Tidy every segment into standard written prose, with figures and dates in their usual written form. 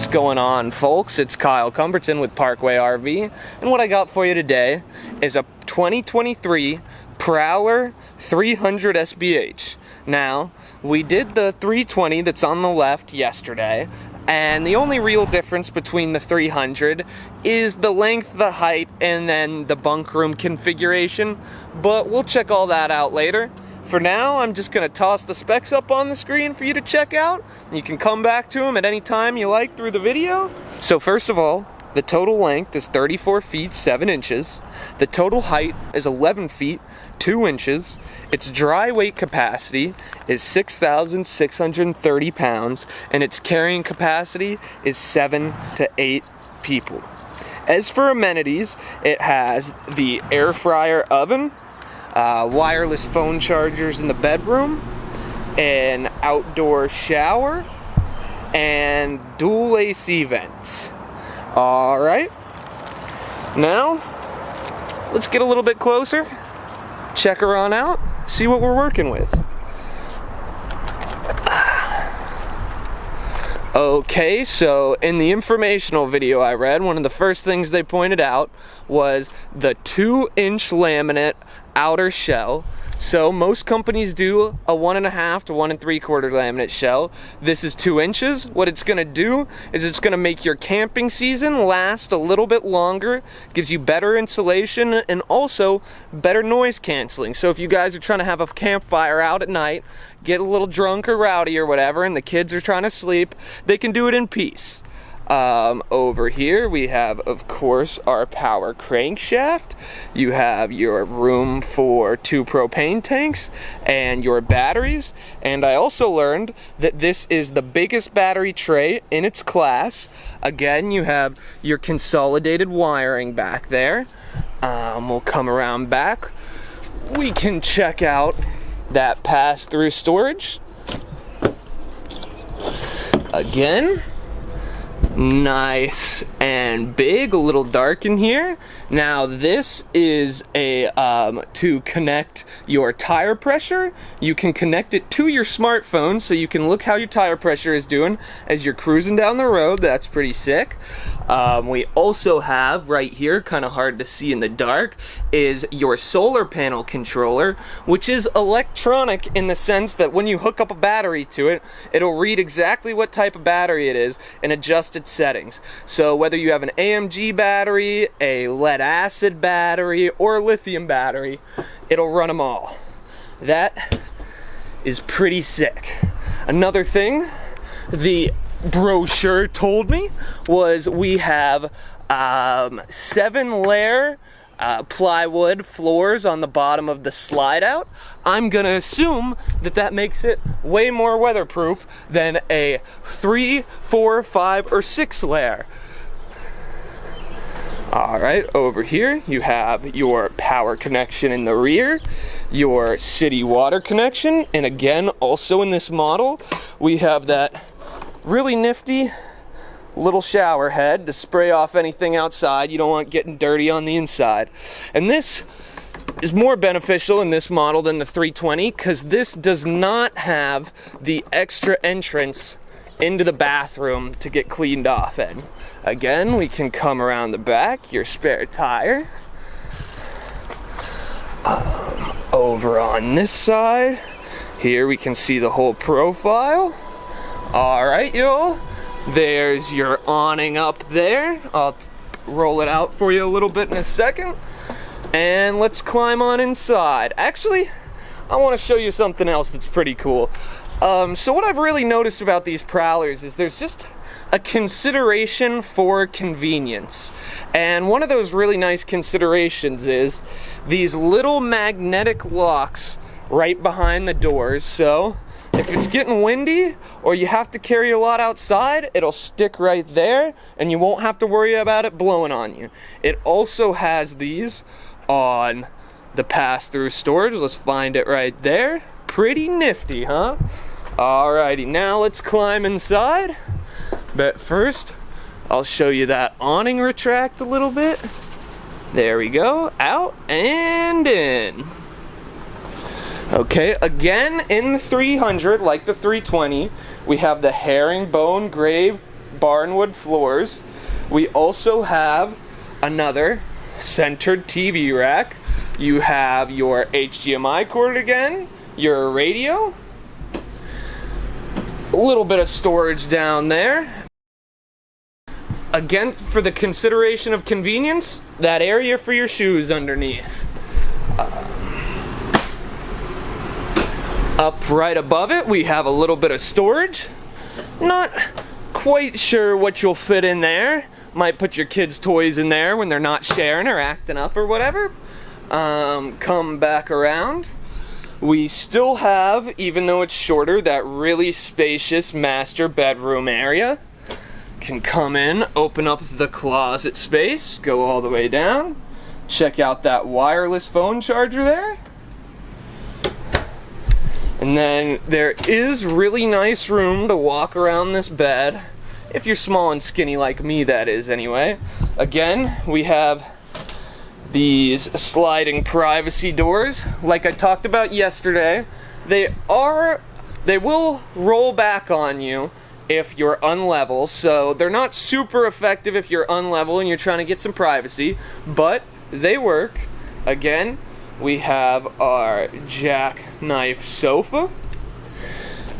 What's going on, folks? It's Kyle Cumberton with Parkway RV, and what I got for you today is a 2023 Prowler 300 SBH. Now, we did the 320 that's on the left yesterday, and the only real difference between the 300 is the length, the height, and then the bunk room configuration, but we'll check all that out later. For now, I'm just going to toss the specs up on the screen for you to check out. You can come back to them at any time you like through the video. So first of all, the total length is 34 feet 7 inches. The total height is 11 feet 2 inches. Its dry weight capacity is 6,630 pounds, and its carrying capacity is 7 to 8 people. As for amenities, it has the air fryer oven, wireless phone chargers in the bedroom, an outdoor shower, and dual AC vents. Alright, now let's get a little bit closer, check her on out, see what we're working with. Okay, so in the informational video I read, one of the first things they pointed out was the 2-inch laminate outer shell. So most companies do a 1.5 to 1 3/4 laminate shell. This is 2 inches. What it's gonna do is it's gonna make your camping season last a little bit longer, gives you better insulation and also better noise canceling. So if you guys are trying to have a campfire out at night, get a little drunk or rowdy or whatever, and the kids are trying to sleep, they can do it in peace. Over here we have, of course, our power crankshaft. You have your room for 2 propane tanks and your batteries. And I also learned that this is the biggest battery tray in its class. Again, you have your consolidated wiring back there. We'll come around back. We can check out that pass-through storage. Again, nice and big, a little dark in here. Now this is a to connect your tire pressure. You can connect it to your smartphone so you can look how your tire pressure is doing as you're cruising down the road. That's pretty sick. We also have right here, kind of hard to see in the dark, is your solar panel controller, which is electronic in the sense that when you hook up a battery to it, it'll read exactly what type of battery it is and adjust its settings. So whether you have an AMG battery, a lead acid battery, or a lithium battery, it'll run them all. That is pretty sick. Another thing the brochure told me was we have 7-layer plywood floors on the bottom of the slide out. I'm gonna assume that that makes it way more weatherproof than a 3, 4, 5, or 6 layer. Alright, over here you have your power connection in the rear, your city water connection, and again, also in this model, we have that really nifty little shower head to spray off anything outside you don't want getting dirty on the inside. And this is more beneficial in this model than the 320 because this does not have the extra entrance into the bathroom to get cleaned off in. Again, we can come around the back, your spare tire. Over on this side, here we can see the whole profile. Alright, y'all, there's your awning up there. I'll roll it out for you a little bit in a second. And let's climb on inside. Actually, I want to show you something else that's pretty cool. So what I've really noticed about these Prowlers is there's just a consideration for convenience. And one of those really nice considerations is these little magnetic locks right behind the doors. So if it's getting windy or you have to carry a lot outside, it'll stick right there and you won't have to worry about it blowing on you. It also has these on the pass-through storage. Let's find it right there. Pretty nifty, huh? Alrighty, now let's climb inside. But first, I'll show you that awning retract a little bit. There we go, out and in. Okay, again in the 300, like the 320, we have the herringbone gray barnwood floors. We also have another centered TV rack. You have your HDMI cord again, your radio, a little bit of storage down there. Again, for the consideration of convenience, that area for your shoes underneath. Up right above it, we have a little bit of storage. Not quite sure what you'll fit in there. Might put your kids' toys in there when they're not sharing or acting up or whatever. Come back around. We still have, even though it's shorter, that really spacious master bedroom area. Can come in, open up the closet space, go all the way down. Check out that wireless phone charger there. And then there is really nice room to walk around this bed. If you're small and skinny like me, that is anyway. Again, we have these sliding privacy doors. Like I talked about yesterday, they will roll back on you if you're unlevel, so they're not super effective if you're unlevel and you're trying to get some privacy, but they work. Again, we have our jackknife sofa.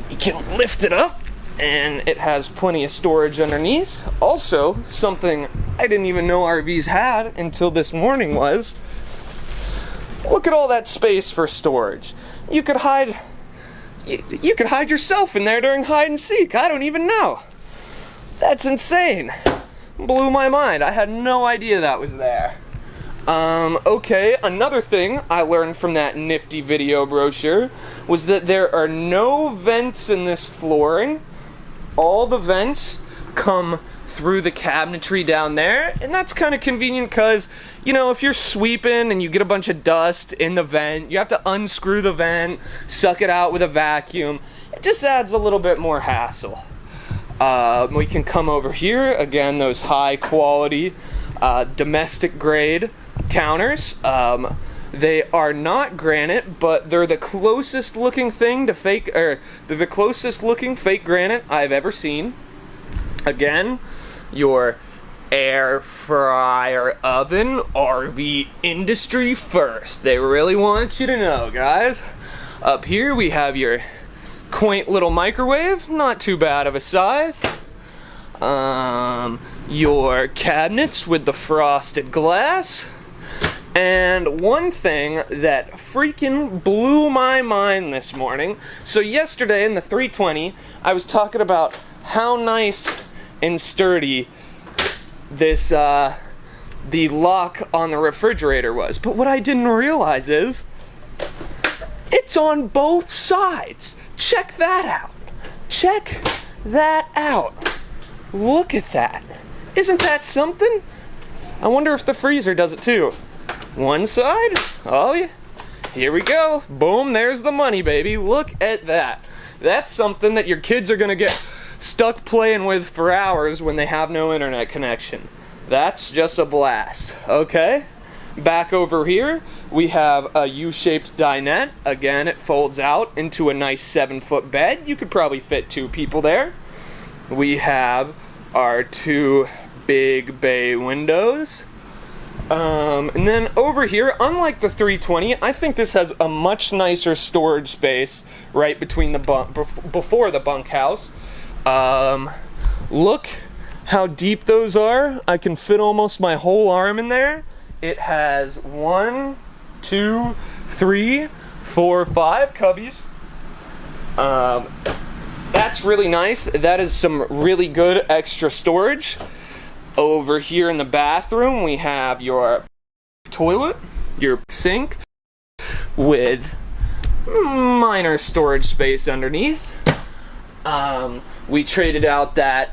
You can lift it up and it has plenty of storage underneath. Also, something I didn't even know RVs had until this morning was, look at all that space for storage. You could hide yourself in there during hide and seek. I don't even know. That's insane. Blew my mind. I had no idea that was there. Okay, another thing I learned from that nifty video brochure was that there are no vents in this flooring. All the vents come through the cabinetry down there, and that's kind of convenient because, you know, if you're sweeping and you get a bunch of dust in the vent, you have to unscrew the vent, suck it out with a vacuum. It just adds a little bit more hassle. We can come over here, again, those high quality domestic grade counters. They are not granite, but they're the closest looking thing to fake, or they're the closest looking fake granite I've ever seen. Again, your air fryer oven, RV industry first. They really want you to know, guys. Up here we have your quaint little microwave, not too bad of a size. Your cabinets with the frosted glass. And one thing that freaking blew my mind this morning. So yesterday in the 320, I was talking about how nice and sturdy this the lock on the refrigerator was. But what I didn't realize is it's on both sides. Check that out. Check that out. Look at that. Isn't that something? I wonder if the freezer does it too. One side. Oh yeah. Here we go. Boom, there's the money, baby. Look at that. That's something that your kids are gonna get stuck playing with for hours when they have no internet connection. That's just a blast. Okay, back over here we have a U-shaped dinette. Again, it folds out into a nice 7-foot bed. You could probably fit 2 people there. We have our 2 big bay windows. And then over here, unlike the 320, I think this has a much nicer storage space right between the before the bunkhouse. Look how deep those are. I can fit almost my whole arm in there. It has 1, 2, 3, 4, 5 cubbies. That's really nice. That is some really good extra storage. Over here in the bathroom, we have your toilet, your sink, with minor storage space underneath. We traded out that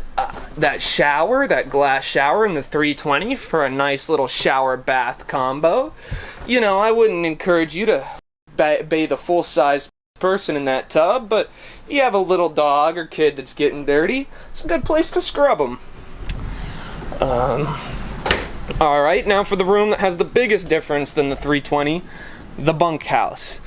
shower, that glass shower in the 320 for a nice little shower bath combo. You know, I wouldn't encourage you to bathe a full-size person in that tub, but if you have a little dog or kid that's getting dirty, it's a good place to scrub them. Alright, now for the room that has the biggest difference than the 320, the bunkhouse.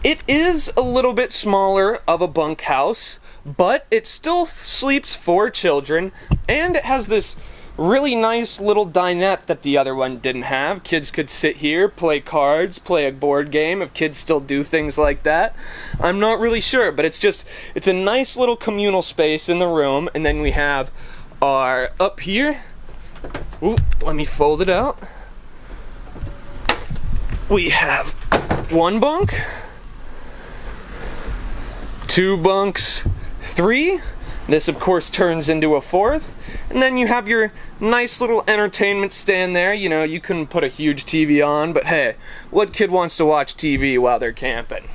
It is a little bit smaller of a bunkhouse, but it still sleeps 4 children, and it has this really nice little dinette that the other one didn't have. Kids could sit here, play cards, play a board game, if kids still do things like that. I'm not really sure, but it's a nice little communal space in the room. And then we have our, up here, ooh, let me fold it out. We have 1 bunk, 2 bunks, 3. This, of course, turns into a 4th. And then you have your nice little entertainment stand there. You know, you couldn't put a huge TV on, but hey, what kid wants to watch TV while they're camping?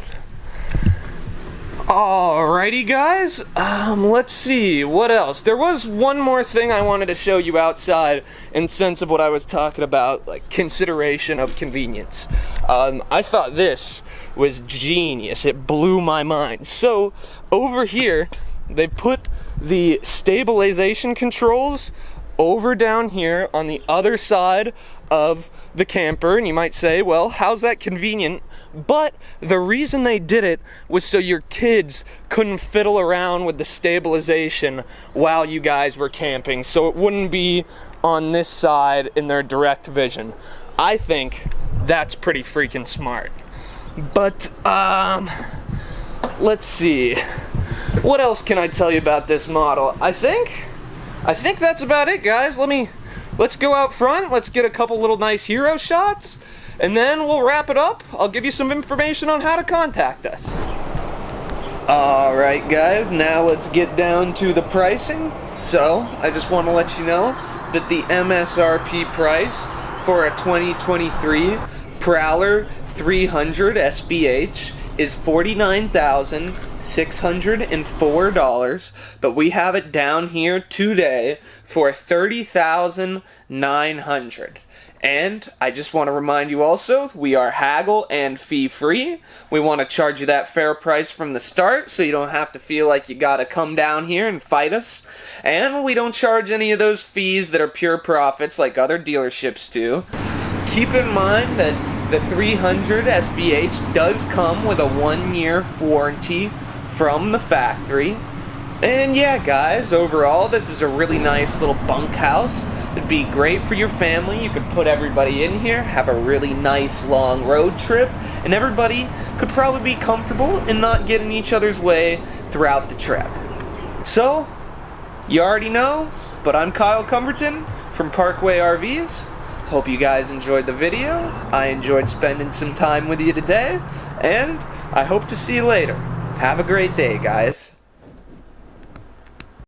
Alrighty, guys. Let's see, what else? There was one more thing I wanted to show you outside in sense of what I was talking about, like consideration of convenience. I thought this was genius. It blew my mind. So, over here, they put the stabilization controls over down here on the other side of the camper, and you might say, well, how's that convenient? But the reason they did it was so your kids couldn't fiddle around with the stabilization while you guys were camping, so it wouldn't be on this side in their direct vision. I think that's pretty freaking smart. But let's see, what else can I tell you about this model? I think that's about it, guys. Let's go out front, let's get a couple little nice hero shots, and then we'll wrap it up. I'll give you some information on how to contact us. Alright, guys, now let's get down to the pricing. So, I just want to let you know that the MSRP price for a 2023 Prowler 300 SBH is $49,604, but we have it down here today for $30,900. And I just want to remind you also, we are haggle and fee free. We want to charge you that fair price from the start, so you don't have to feel like you gotta come down here and fight us. And we don't charge any of those fees that are pure profits like other dealerships do. Keep in mind that the 300 SBH does come with a 1-year warranty from the factory. And yeah, guys, overall, this is a really nice little bunk house. It'd be great for your family. You could put everybody in here, have a really nice long road trip, and everybody could probably be comfortable and not get in each other's way throughout the trip. So, you already know, but I'm Kyle Cumberton from Parkway RVs. Hope you guys enjoyed the video. I enjoyed spending some time with you today, and I hope to see you later. Have a great day, guys.